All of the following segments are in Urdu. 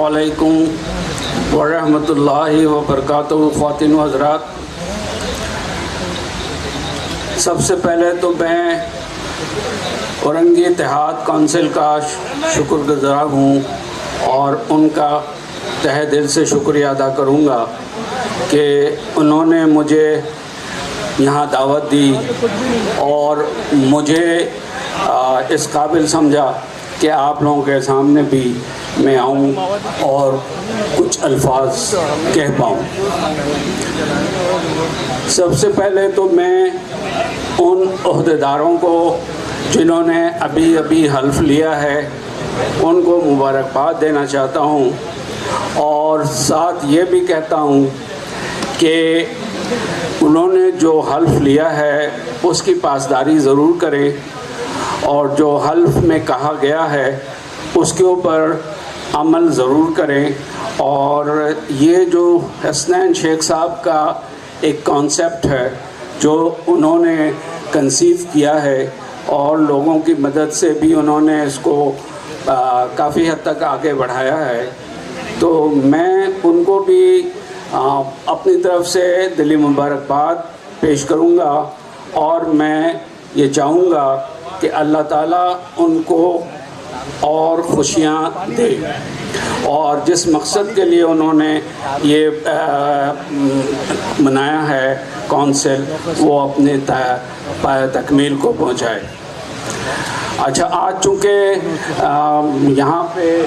علیکم ورحمۃ اللہ وبرکاتہ۔ خواتین و حضرات، سب سے پہلے تو میں اورنگی اتحاد کونسل کا شکر گزار ہوں اور ان کا تہہ دل سے شکریہ ادا کروں گا کہ انہوں نے مجھے یہاں دعوت دی اور مجھے اس قابل سمجھا کہ آپ لوگوں کے سامنے بھی میں آؤں اور کچھ الفاظ کہہ پاؤں۔ سب سے پہلے تو میں ان عہدیداروں کو جنہوں نے ابھی حلف لیا ہے ان کو مبارکباد دینا چاہتا ہوں، اور ساتھ یہ بھی کہتا ہوں کہ انہوں نے جو حلف لیا ہے اس کی پاسداری ضرور کریں، اور جو حلف میں کہا گیا ہے اس کے اوپر عمل ضرور کریں۔ اور یہ جو حسنین شیخ صاحب کا ایک کانسیپٹ ہے جو انہوں نے کنسیو کیا ہے اور لوگوں کی مدد سے بھی انہوں نے اس کو کافی حد تک آگے بڑھایا ہے، تو میں ان کو بھی اپنی طرف سے دلی مبارکباد پیش کروں گا، اور میں یہ چاہوں گا کہ اللہ تعالیٰ ان کو اور خوشیاں دے، اور جس مقصد کے لیے انہوں نے یہ بنایا ہے کونسل وہ اپنے پایہ تکمیل کو پہنچائے۔ اچھا، آج چونکہ یہاں پہ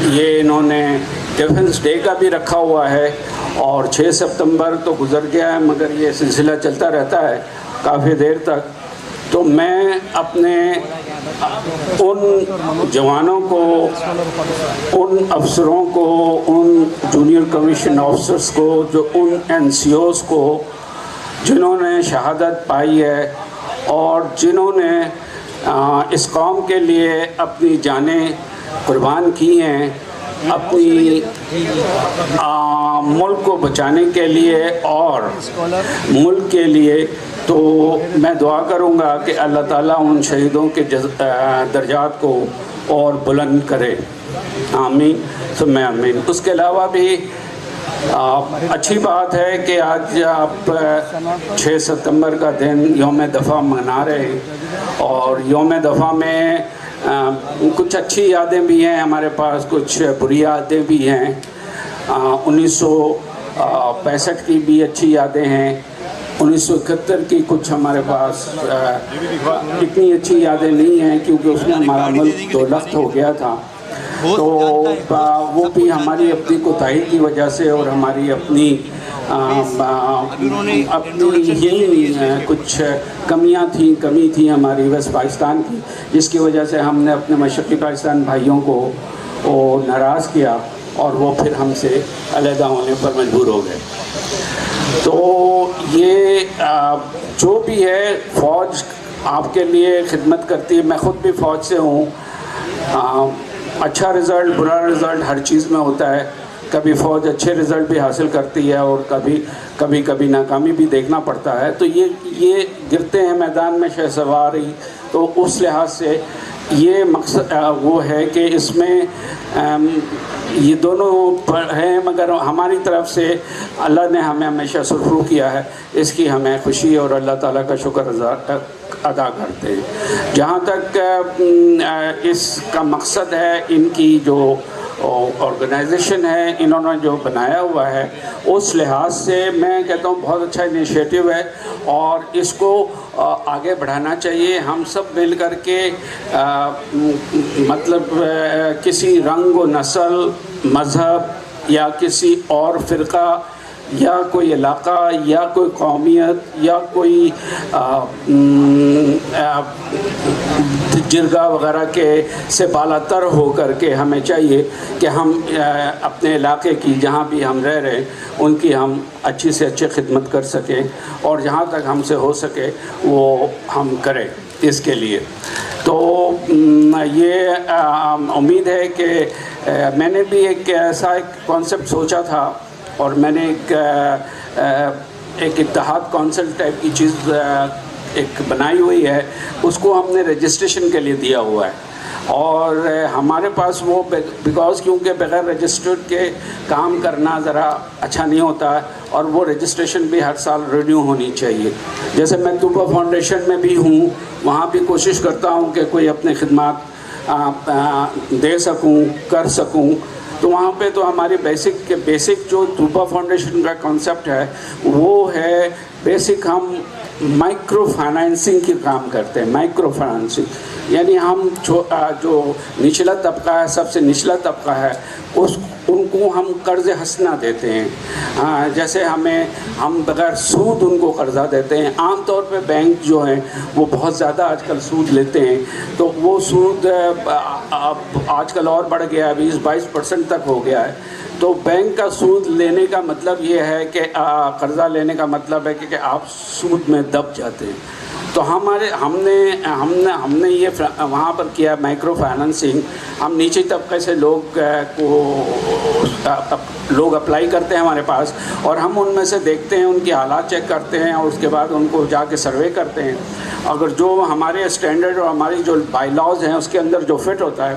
یہ انہوں نے ڈیفنس ڈے کا بھی رکھا ہوا ہے اور 6 ستمبر تو گزر گیا ہے، مگر یہ سلسلہ چلتا رہتا ہے کافی دیر تک، تو میں اپنے ان جوانوں کو، ان افسروں کو، ان جونیئر کمیشن آفسرز کو، جو ان این سی اوز کو جنہوں نے شہادت پائی ہے اور جنہوں نے اس قوم کے لیے اپنی جانیں قربان کی ہیں، اپنی ملک کو بچانے کے لیے اور ملک کے لیے، تو میں دعا کروں گا کہ اللہ تعالیٰ ان شہیدوں کے درجات کو اور بلند کرے، آمین ثم آمین۔ اس کے علاوہ بھی اچھی بات ہے کہ آج آپ 6 ستمبر کا دن یوم دفاع منا رہے ہیں، اور یوم دفاع میں کچھ اچھی یادیں بھی ہیں ہمارے پاس، کچھ بری یادیں بھی ہیں۔ 1965 کی بھی اچھی یادیں ہیں، 1971 کی کچھ ہمارے پاس اتنی اچھی یادیں نہیں ہیں کیونکہ اس میں ہمارا ملک دو لخت ہو گیا تھا، تو وہ بھی ہماری اپنی کوتاہی کی وجہ سے اور ہماری اپنی یہی کچھ کمی تھی ہماری ویسٹ پاکستان کی، جس کی وجہ سے ہم نے اپنے مشرقی پاکستان بھائیوں کو ناراض کیا اور وہ پھر ہم سے علیحدہ ہونے پر مجبور ہو گئے۔ تو یہ جو بھی ہے، فوج آپ کے لیے خدمت کرتی ہے، میں خود بھی فوج سے ہوں۔ اچھا رزلٹ، برا رزلٹ ہر چیز میں ہوتا ہے، کبھی فوج اچھے رزلٹ بھی حاصل کرتی ہے اور کبھی ناکامی بھی دیکھنا پڑتا ہے، تو یہ گرتے ہیں میدان میں شہ سواری، تو اس لحاظ سے یہ مقصد وہ ہے کہ اس میں یہ دونوں ہیں، مگر ہماری طرف سے اللہ نے ہمیں ہمیشہ سرخرو کیا ہے، اس کی ہمیں خوشی اور اللہ تعالیٰ کا شکر ادا کرتے ہیں۔ جہاں تک اس کا مقصد ہے، ان کی جو آرگنائزیشن ہے، انہوں نے جو بنایا ہوا ہے، اس لحاظ سے میں کہتا ہوں بہت اچھا انیشیٹو ہے اور اس کو آگے بڑھانا چاہیے۔ ہم سب مل کر کے مطلب کسی رنگ و نسل، مذہب یا کسی اور فرقہ یا کوئی علاقہ یا کوئی قومیت یا کوئی جرگہ وغیرہ کے سے بالا تر ہو کر کے ہمیں چاہیے کہ ہم اپنے علاقے کی جہاں بھی ہم رہ رہے ہیں ان کی ہم اچھی سے اچھی خدمت کر سکیں، اور جہاں تک ہم سے ہو سکے وہ ہم کریں اس کے لیے۔ تو یہ امید ہے کہ میں نے بھی ایک ایسا ایک کانسیپٹ سوچا تھا، اور میں نے ایک اتحاد کونسل ٹائپ کی چیز ایک بنائی ہوئی ہے، اس کو ہم نے رجسٹریشن کے لیے دیا ہوا ہے۔ اور ہمارے پاس وہ بیکاز کیونکہ بغیر رجسٹرڈ کے کام کرنا ذرا اچھا نہیں ہوتا ہے، اور وہ رجسٹریشن بھی ہر سال رینیو ہونی چاہیے. جیسے میں طوبہ فاؤنڈیشن میں بھی ہوں، وہاں بھی کوشش کرتا ہوں کہ کوئی اپنے خدمات دے سکوں، کر سکوں. تو وہاں پہ تو ہماری بیسک جو طوبہ فاؤنڈیشن کا کانسیپٹ ہے وہ ہے بیسک ہم مائکرو فائنانسنگ کی کام کرتے ہیں. مائکرو فائنانسنگ یعنی ہم جو نچلا طبقہ ہے، سب سے نچلا طبقہ ہے، ان کو ہم قرض حسنہ دیتے ہیں. جیسے ہم بغیر سود ان کو قرضہ دیتے ہیں. عام طور پہ بینک جو ہیں وہ بہت زیادہ آج کل سود لیتے ہیں، تو وہ سود آج کل اور بڑھ گیا ہے، 20-22% تک ہو گیا ہے. تو بینک کا سود لینے کا مطلب یہ ہے کہ قرضہ لینے کا مطلب ہے کہ آپ سود میں دب جاتے ہیں. تو ہم نے یہ وہاں پر کیا مائکرو فائنانسنگ. ہم نیچے طبقے سے لوگ اپلائی کرتے ہیں ہمارے پاس، اور ہم ان میں سے دیکھتے ہیں، ان کی حالات چیک کرتے ہیں، اور اس کے بعد ان کو جا کے سروے کرتے ہیں. اگر جو ہمارے اسٹینڈرڈ اور ہماری جو بائی لاز ہیں اس کے اندر جو فٹ ہوتا ہے،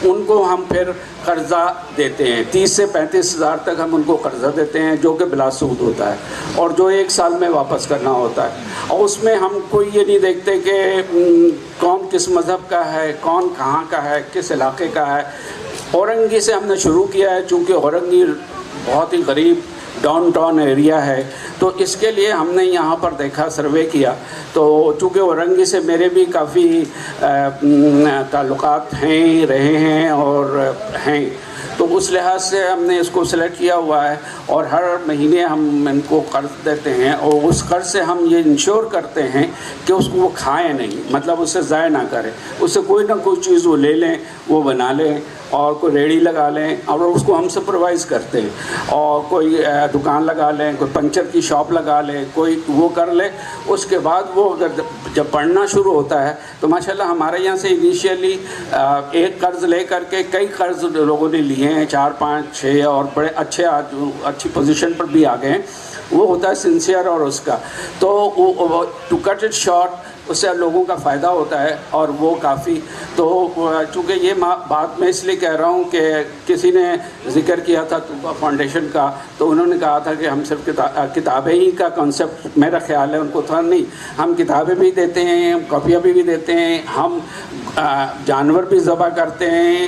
ان کو ہم پھر قرضہ دیتے ہیں. 30 سے 35 ہزار تک ہم ان کو قرضہ دیتے ہیں، جو کہ بلا سود ہوتا ہے، اور جو 1 سال میں واپس کرنا ہوتا ہے. اور اس میں ہم کوئی یہ نہیں دیکھتے کہ کون کس مذہب کا ہے، کون کہاں کا ہے، کس علاقے کا ہے. اورنگی سے ہم نے شروع کیا ہے، چونکہ اورنگی بہت ہی غریب ڈاؤن ٹاؤن ایریا ہے، تو اس کے لیے ہم نے یہاں پر دیکھا، سروے کیا. تو چونکہ اورنگی سے میرے بھی کافی تعلقات ہیں، رہے ہیں اور ہیں، تو اس لحاظ سے ہم نے اس کو سلیکٹ کیا ہوا ہے. اور ہر مہینے ہم ان کو قرض دیتے ہیں، اور اس قرض سے ہم یہ انشور کرتے ہیں کہ اس کو وہ کھائیں نہیں، مطلب اسے ضائع نہ کریں. اس سے کوئی نہ کوئی چیز وہ لے لیں، وہ بنا لیں، اور کوئی ریڑھی لگا لیں، اور اس کو ہم سپروائز کرتے ہیں. اور کوئی دکان لگا لیں، کوئی پنچر کی شاپ لگا لیں، کوئی وہ کر لے. اس کے بعد وہ جب پڑھنا شروع ہوتا ہے تو ماشاءاللہ ہمارے یہاں سے انیشیلی ایک قرض لے کر کے کئی قرض لوگوں نے لیے ہیں، 4 5 6، اور بڑے اچھی پوزیشن پر بھی آ گئے ہیں. وہ ہوتا ہے سنسیئر اور اس کا. تو ٹو کٹ اٹ شارٹ، اس سے لوگوں کا فائدہ ہوتا ہے، اور وہ کافی. تو چونکہ یہ بات میں اس لیے کہہ رہا ہوں کہ کسی نے ذکر کیا تھا طوبہ فاؤنڈیشن کا، تو انہوں نے کہا تھا کہ ہم صرف کتابیں ہی کا کنسیپٹ، میرا خیال ہے ان کو تھا نہیں. ہم کتابیں بھی دیتے ہیں، ہم کاپیاں بھی دیتے ہیں، ہم جانور بھی ذبح کرتے ہیں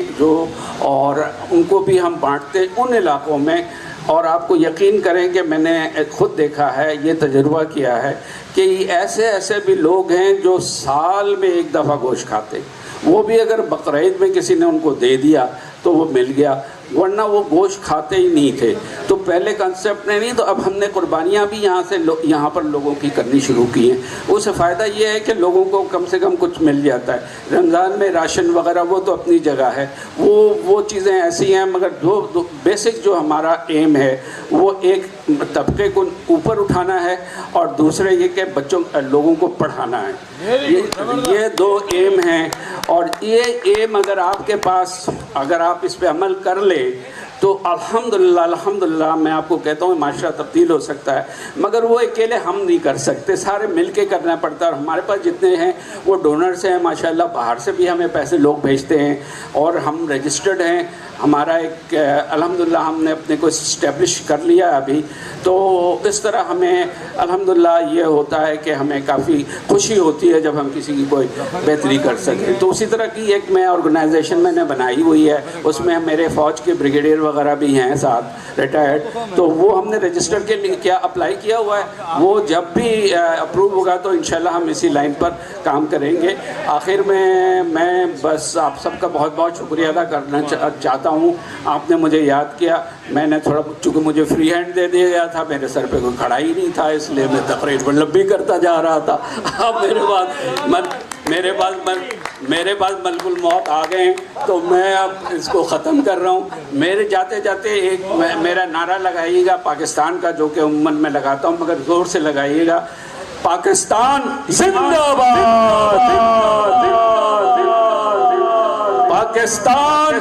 اور ان کو بھی ہم بانٹتے ہیں ان علاقوں میں. اور آپ کو یقین کریں کہ میں نے خود دیکھا ہے، یہ تجربہ کیا ہے کہ ایسے بھی لوگ ہیں جو سال میں 1 دفعہ گوشت کھاتے. وہ بھی اگر بقرعید میں کسی نے ان کو دے دیا تو وہ مل گیا، ورنہ وہ گوشت کھاتے ہی نہیں تھے. تو پہلے کنسیپٹ نے نہیں، تو اب ہم نے قربانیاں بھی یہاں پر لوگوں کی کرنی شروع کی ہیں. اس سے فائدہ یہ ہے کہ لوگوں کو کم سے کم کچھ مل جاتا ہے. رمضان میں راشن وغیرہ وہ تو اپنی جگہ ہے، وہ چیزیں ایسی ہیں، مگر دو بیسک جو ہمارا ایم ہے وہ ایک طبقے کو اوپر اٹھانا ہے، اور دوسرے یہ کہ لوگوں کو پڑھانا ہے. یہ 2 ایم ہیں. اور یہ ایم اگر آپ کے پاس، اگر آپ اس پہ عمل کر لیں تو الحمدللہ میں آپ کو کہتا ہوں معاشرہ تبدیل ہو سکتا ہے. مگر وہ اکیلے ہم نہیں کر سکتے، سارے مل کے کرنا پڑتا ہے. اور ہمارے پاس جتنے ہیں وہ ڈونرز ہیں ماشاءاللہ، باہر سے بھی ہمیں پیسے لوگ بھیجتے ہیں، اور ہم رجسٹرڈ ہیں. ہمارا ایک الحمدللہ ہم نے اپنے کو اسٹیبلش کر لیا ابھی. تو اس طرح ہمیں الحمدللہ یہ ہوتا ہے کہ ہمیں کافی خوشی ہوتی ہے جب ہم کسی کی کوئی بہتری کر سکیں. تو اسی طرح کی ایک میں آرگنائزیشن میں نے بنائی ہوئی ہے، اس میں میرے فوج کے بریگیڈیئر وغیرہ بھی ہیں ساتھ ریٹائرڈ. تو وہ ہم نے رجسٹر کے لیے کیا اپلائی کیا ہوا ہے. وہ جب بھی اپروو ہوگا تو انشاءاللہ ہم اسی لائن پر کام کریں گے. آخر میں بس آپ سب کا بہت بہت شکریہ ادا کرنا چاہتا ہوں. آپ نے مجھے یاد کیا. میں نے تھوڑا، چونکہ مجھے فری ہینڈ دے دیا گیا تھا، میرے سر پہ کوئی کھڑا ہی نہیں تھا، اس لیے میں تقریر پر لمبی کرتا جا رہا تھا. اب میرے پاس ملک الموت آ گئے ہیں، تو میں اب اس کو ختم کر رہا ہوں. میرے جاتے ایک میرا نعرہ لگائیے گا پاکستان کا، جو کہ عموماً میں لگاتا ہوں، مگر زور سے لگائیے گا. پاکستان زندہ باد، پاکستان